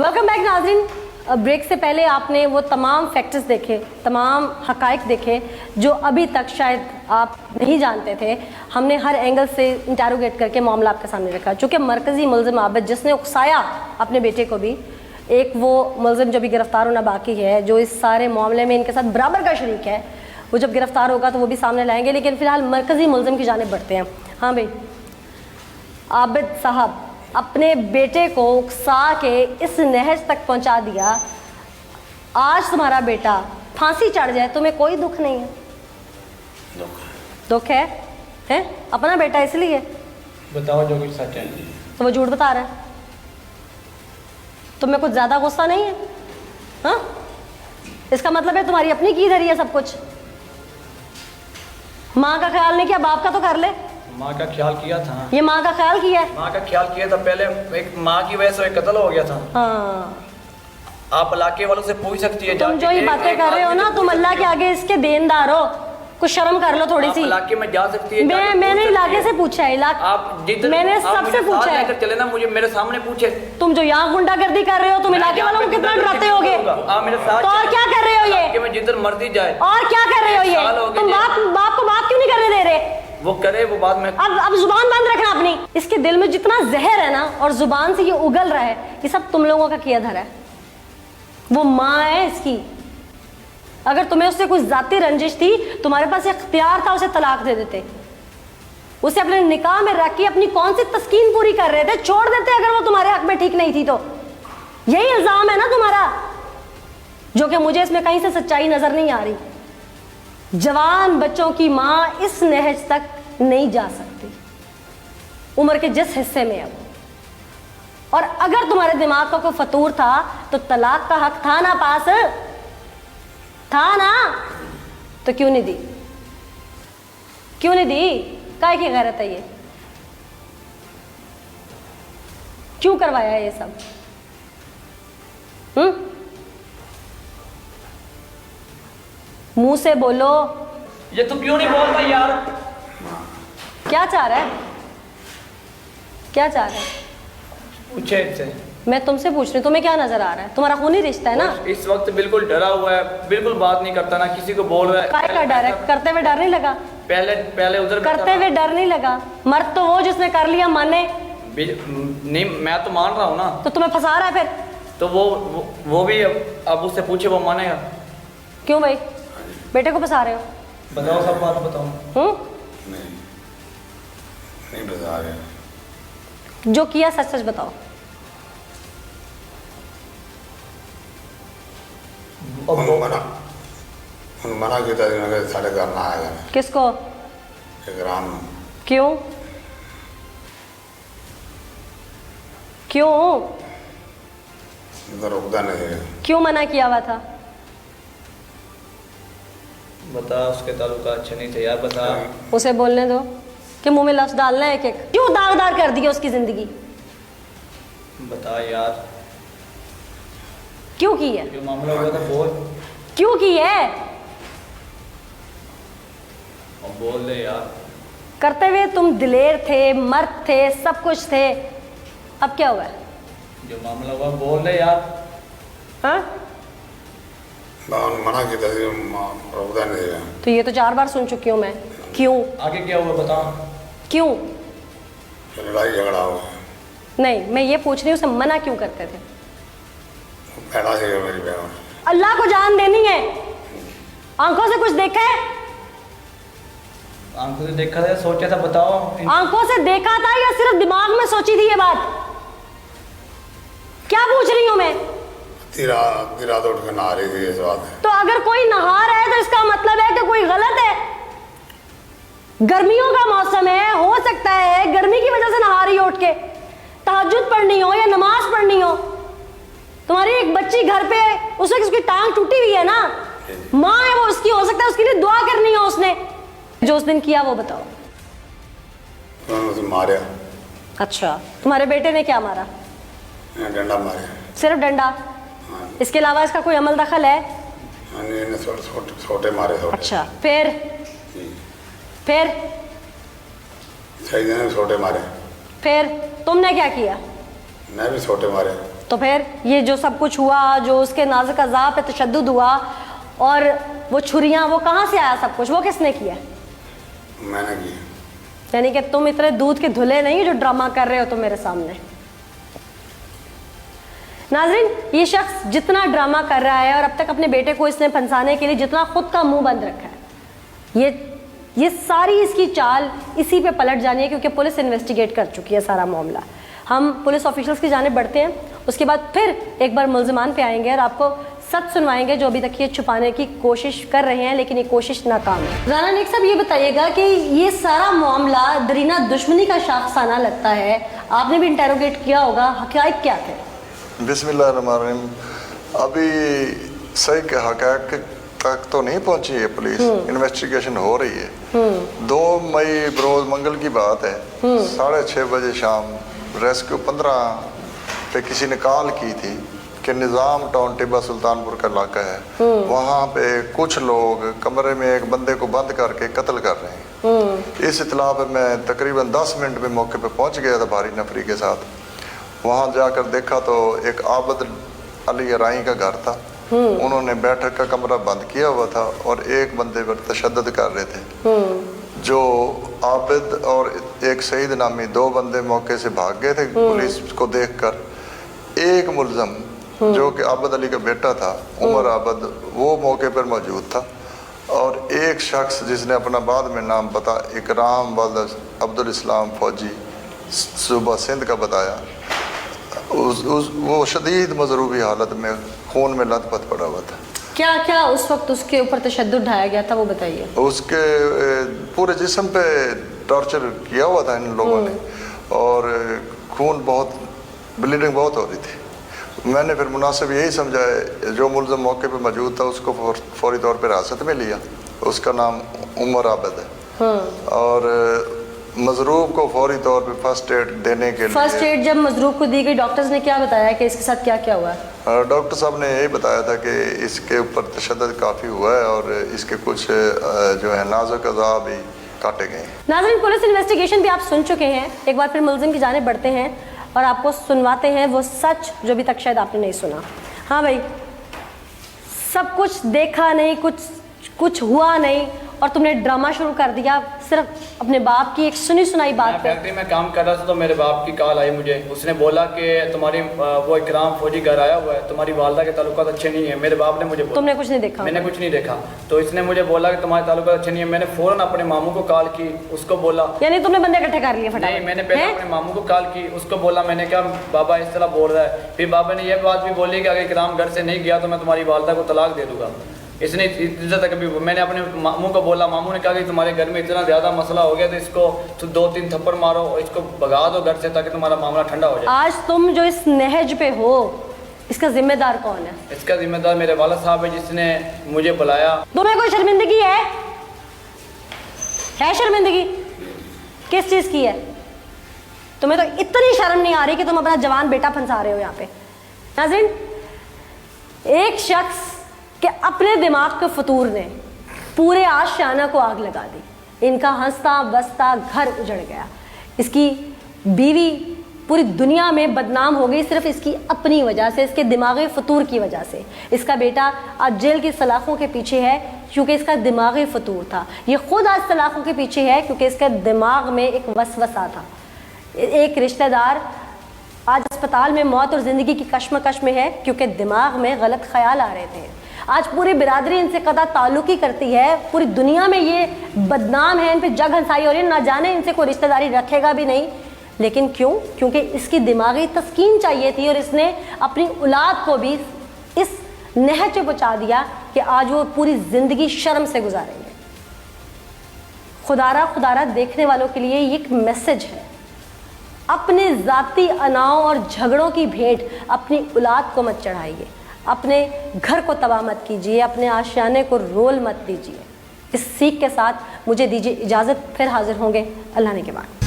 Welcome back नाज़रीन। Break से पहले आपने वो तमाम फैक्टर्स देखे, तमाम हकाइक देखे जो अभी तक शायद आप नहीं जानते थे। हमने हर एंगल से इंटेरोगेट करके मामला आपके सामने रखा। चूँकि मरकज़ी मुलज़िम आबिद जिसने उकसाया अपने बेटे को भी, एक वो मुलज़िम जो भी गिरफ़्तार होना बाकी है, जो इस सारे मामले में इनके साथ बराबर का शरीक है, वो जब गिरफ़्तार होगा तो वो भी सामने लाएंगे। लेकिन फ़िलहाल मरकज़ी मुलज़िम की जानिब बढ़ते हैं। हाँ भाई, आबिद साहब अपने बेटे को उकसा के इस नहज तक पहुंचा दिया। आज तुम्हारा बेटा फांसी चढ़ जाए, तुम्हें कोई दुख नहीं है? दुख है? अपना बेटा इसलिए बताओ जो कुछ सच है। तो वो झूठ बता रहा है। तुम्हें कुछ ज्यादा गुस्सा नहीं है? हाँ, इसका मतलब है तुम्हारी अपनी की धरी है सब कुछ। माँ का ख्याल नहीं किया, बाप का तो कर ले। माँ का ख्याल किया था। ये माँ का ख्याल किया है? माँ का ख्याल किया था। पहले एक माँ की वजह से एक कत्ल हो गया था। हाँ, आप इलाके वालों से पूछ सकती है। तुम जो ये बातें कर रहे हो ना, तुम अल्लाह के आगे इसके देनदार हो। कुछ शर्म कर लो थोड़ी सी। इलाके में जा सकती है। मैंने इलाके से पूछा है। आप मैंने सबसे पूछा है। चले ना, मुझे मेरे सामने पूछे। तुम जो यहाँ गुंडागर्दी कर रहे हो, तुम इलाके वालों को कितना डराते होगे? आप मेरे साथ तो और क्या कर रहे हो ये? में जिधर मर्जी जाए। और क्या कर रहे हो ये? तुम बाप को बात क्यों नहीं करने दे रहे? वो करे, वो बाद में। अब जुबान बंद रखना अपनी। इसके दिल में जितना जहर है ना, और जुबान से ये उगल रहा है, ये सब तुम लोगों का किया धरा है। वो माँ है इसकी। अगर तुम्हें उससे कुछ जाती रंजिश थी, तुम्हारे पास इख्तियार था, उसे तलाक दे देते। उसे अपने निकाह में रख के अपनी कौन सी तस्कीन पूरी कर रहे थे, छोड़ देते अगर वो तुम्हारे हक में ठीक नहीं थी तो। यही इल्जाम है ना तुम्हारा, जो कि मुझे इसमें कहीं से सच्चाई नजर नहीं आ रही। जवान बच्चों की माँ इस नहज तक नहीं जा सकती, उम्र के जिस हिस्से में है वो। और अगर तुम्हारे दिमाग का कोई फतूर था तो तलाक का हक था ना पास, था ना? तो क्यों नहीं दी? क्यों नहीं दी? काहे की गैरत है ये? क्यों करवाया ये सब? मुंह से बोलो। ये तो क्यों नहीं बोलता यार? क्या चाह रहा है? क्या चाह रहा है? पूछे इससे। मैं तुमसे पूछ रही हूँ, तुम्हें क्या नजर आ रहा है? तुम्हारा खूनी रिश्ता है ना। इस वक्त बिल्कुल डरा हुआ है, बिल्कुल बात नहीं करता, ना किसी को बोल रहा है। काय का डर है? करते हुए डर नहीं लगा? पहले उधर करते हुए डर नहीं लगा? मर्द तो वो जिसने कर लिया माने। नहीं, मैं तो मान रहा हूँ ना। तो तुम्हें फंसा रहा है फिर? तो वो भी अब उससे पूछे, वो मानेगा। क्यों भाई, बेटे को फंसा रहे हो? बताओ, सब बात बताओ। नहीं बता रहे। जो किया सच सच बताओ। मना किया था साढ़े घर ना आएगा। किसको? इकराम। क्यों? क्यों रुकता नहीं है। क्यों मना किया हुआ था? बता, उसके ताल्लुका अच्छे नहीं थे यार, बता। उसे बोलने दो कि मुंह में लफ्ज डालना है एक एक। क्यों दागदार कर दी उसकी जिंदगी? बता यार, क्यों की है? जो मामला हुआ था बोल। क्यों की है? और बोल दे यार। करते हुए तुम दिलेर थे, मर्द थे, सब कुछ थे, अब क्या हुआ? जो मामला हुआ बोल दे यार। हाँ, मना किया था, रुकता नहीं है। तो ये तो 4 बार सुन चुकी हूँ मैं। क्यों? आगे क्या हुआ बता। क्यों? लड़ाई झगड़ा हुआ। नहीं, मैं ये पूछ रही हूँ, उसे मना क्यों करते थे? पैदा से मेरी बहन। अल्लाह को जान देनी है। आंखों से कुछ देखा है? आंखों से देखा था, सोचा था, बताओ। आंखों से देखा था या सिर्फ दिमाग में सोची थी ये बात? क्या पूछ रही हूँ मैं? रात उठ कर नहा रही थी, इस बात है। तो अगर कोई नहा रहा है तो इसका मतलब है कि कोई गलत है। गर्मियों का मौसम है, हो सकता है गर्मी की वजह से नहा रही हो उठ के, तहज्जुद पढ़नी हो या नमाज पढ़नी हो। तुम्हारी एक बच्ची घर पे, उस वक्त उसकी टांग टूटी हुई है ना, माँ है वो उसकी, हो सकता है उसके लिए दुआ करनी हो उसने। जो उस दिन किया वो बताओ। उसे मारा। अच्छा, तुम्हारे बेटे ने क्या मारा? डंडा मारे। सिर्फ डंडा? इसके अलावा इसका कोई अमल दखल है? छोटे मारे। अच्छा, फिर सही दिन छोटे मारे। फिर तुमने क्या किया? मैं भी छोटे मारे। तो फिर ये जो सब कुछ हुआ, जो उसके नाज़िक अज़ा पे तशद्दुद हुआ और वो छुरियाँ, वो कहाँ से आया सब कुछ? वो किसने किया? मैंने किया। यानी कि तुम इतने दूध के धुले नहीं जो ड्रामा कर रहे हो तुम मेरे सामने। नाज़रीन, ये शख्स जितना ड्रामा कर रहा है और अब तक अपने बेटे को इसने फंसाने के लिए जितना खुद का मुंह बंद रखा है, ये सारी इसकी चाल इसी पे पलट जानी है, क्योंकि पुलिस इन्वेस्टिगेट कर चुकी है सारा मामला। हम पुलिस ऑफिशियल्स की जानिब बढ़ते हैं, उसके बाद फिर एक बार मुल्ज़िमान पे आएंगे और आपको सच सुनवाएंगे जो अभी तक ये छुपाने की कोशिश कर रहे हैं, लेकिन ये कोशिश नाकाम है। राना नेक साहब, ये बताइएगा कि ये सारा मामला दरीना दुश्मनी का शाखसाना लगता है, आपने भी इंटेरोगेट किया होगा, हक़ाइक़ क्या थे? बिस्मिल्लाहिर्रहमानिर्रहीम। अभी सही के हक़ाइक़ तक तो नहीं पहुंची है पुलिस, इन्वेस्टिगेशन हो रही है। 2 मई बरोज़ मंगल की बात है, 6:30 बजे शाम रेस्क्यू 15 पे किसी ने कॉल की थी कि निज़ाम टाउन टिब्बा सुल्तानपुर का इलाका है, वहाँ पे कुछ लोग कमरे में एक बंदे को बंद करके कत्ल कर रहे हैं। इस इत्तला पे मैं तकरीबन 10 मिनट में मौके पे पहुँच गया था भारी नफरी के साथ। वहाँ जाकर देखा तो एक आबद अली राई का घर था, उन्होंने बैठक का कमरा बंद किया हुआ था और एक बंदे पर तशद्दुद कर रहे थे। जो आबिद और एक सईद नामी 2 बंदे मौके से भाग गए थे पुलिस को देखकर। एक मुल्ज़म जो कि आबद अली का बेटा था, उमर आबद, वो मौके पर मौजूद था। और एक शख्स जिसने अपना बाद में नाम पता इकराम वालद अब्दुल इस्लाम फौजी सूबा सिंध का बताया, वो शदीद मजरूबी हालत में खून में लथपथ पड़ा हुआ था। क्या क्या उस वक्त उसके ऊपर तशद्दुद ढाया गया था, वो बताइए। उसके पूरे जिस्म पे टॉर्चर किया हुआ था इन लोगों ने और खून बहुत, ब्लीडिंग बहुत हो रही थी। मैंने फिर मुनासिब यही समझा है, जो मुल्ज़म मौके पे मौजूद था उसको फौरी तौर पर हिरासत में लिया। उसका नाम उमर आबद है और मजरूब को फौरी तौर पे फर्स्ट एड देने के लिए। फर्स्ट एड जब मजरूब को दी गई, डॉक्टर्स ने क्या बताया कि इसके साथ क्या क्या हुआ है? डॉक्टर साहब ने यही बताया था कि इसके ऊपर तशद्दुद काफ़ी हुआ है और इसके कुछ जो है नाजुक अज़ा भी काटे गए। नाज़रीन, पुलिस इन्वेस्टिगेशन भी आप सुन चुके हैं, एक बार फिर मुल्ज़िम की जानिब बढ़ते हैं और आपको सुनवाते हैं वो सच जो अभी तक शायद आपने नहीं सुना। हाँ भाई, सब कुछ देखा नहीं, कुछ हुआ नहीं और तुमने ड्रामा शुरू कर दिया सिर्फ अपने बाप की एक सुनी सुनाई बात पे। फैक्ट्री में काम कर रहा था तो मेरे बाप की कॉल आई मुझे, उसने बोला कि तुम्हारी वो इकराम फौजी घर आया हुआ है, तुम्हारी वालदा के ताल्लुकात अच्छे नहीं है। मेरे बाप ने मुझे बोला, तुमने कुछ नहीं देखा? मैंने कुछ नहीं देखा। तो इसने मुझे बोला कि तुम्हारे ताल्लुकात अच्छे नहीं है। मैंने फौरन अपने मामू को कॉल की, उसको बोला। यानी तुमने बंदे इकट्ठे कर लिए फटाफट? नहीं, मैंने पहले अपने मामू को कॉल की, उसको बोला, मैंने कहा बाबा इस तरह बोल रहा है। फिर बाबा ने यह बात भी बोली कि अगर इकराम घर से नहीं गया तो मैं तुम्हारी वालदा को तलाक दे दूंगा। इसने इज्जत तक भी, मैंने अपने मामू को बोला, मामू ने कहा कि तुम्हारे घर में इतना ज़्यादा मसला हो गया तो इसको 2-3 थप्पड़ मारो और इसको भगा दो घर से ताकि तुम्हारा मामला ठंडा हो जाए। आज तुम जो इस नहज पे हो, इसका जिम्मेदार कौन है? इसका जिम्मेदार मेरे वाला साहब है जिसने मुझे बुलाया। तुम्हें कोई शर्मिंदगी है शर्मिंदगी? किस चीज़ की है? तुम्हें तो इतनी शर्म नहीं आ रही कि तुम अपना जवान बेटा फंसा रहे हो यहाँ पे। नाज़रीन, एक शख्स कि अपने दिमाग के फतूर ने पूरे आशियाना को आग लगा दी। इनका हंसता बसता घर उजड़ गया। इसकी बीवी पूरी दुनिया में बदनाम हो गई सिर्फ इसकी अपनी वजह से, इसके दिमागी फतूर की वजह से। इसका बेटा आज जेल की सलाखों के पीछे है क्योंकि इसका दिमागी फतूर था। ये खुद आज सलाखों के पीछे है क्योंकि इसके दिमाग में एक वसवसा था। एक रिश्तेदार आज अस्पताल में मौत और ज़िंदगी की कश्मकश में है क्योंकि दिमाग में गलत ख्याल आ रहे थे। आज पूरी बिरादरी इनसे कदा ताल्लुकी करती है, पूरी दुनिया में ये बदनाम है, इन पे जग हंसाई हो रही है, ना जाने इनसे कोई रिश्तेदारी रखेगा भी नहीं। लेकिन क्यों? क्योंकि इसकी दिमागी तस्कीन चाहिए थी और इसने अपनी औलाद को भी इस नहज पे पहुंचा दिया कि आज वो पूरी ज़िंदगी शर्म से गुजारेंगे। खुदारा देखने वालों के लिए ये एक मैसेज है, अपने ज़ाती अनाओं और झगड़ों की भेंट अपनी औलाद को मत चढ़ाइए, अपने घर को तबाह मत कीजिए, अपने आशियाने को रोल मत दीजिए। इस सीख के साथ मुझे दीजिए इजाज़त, फिर हाजिर होंगे अल्लाह ने के बाद।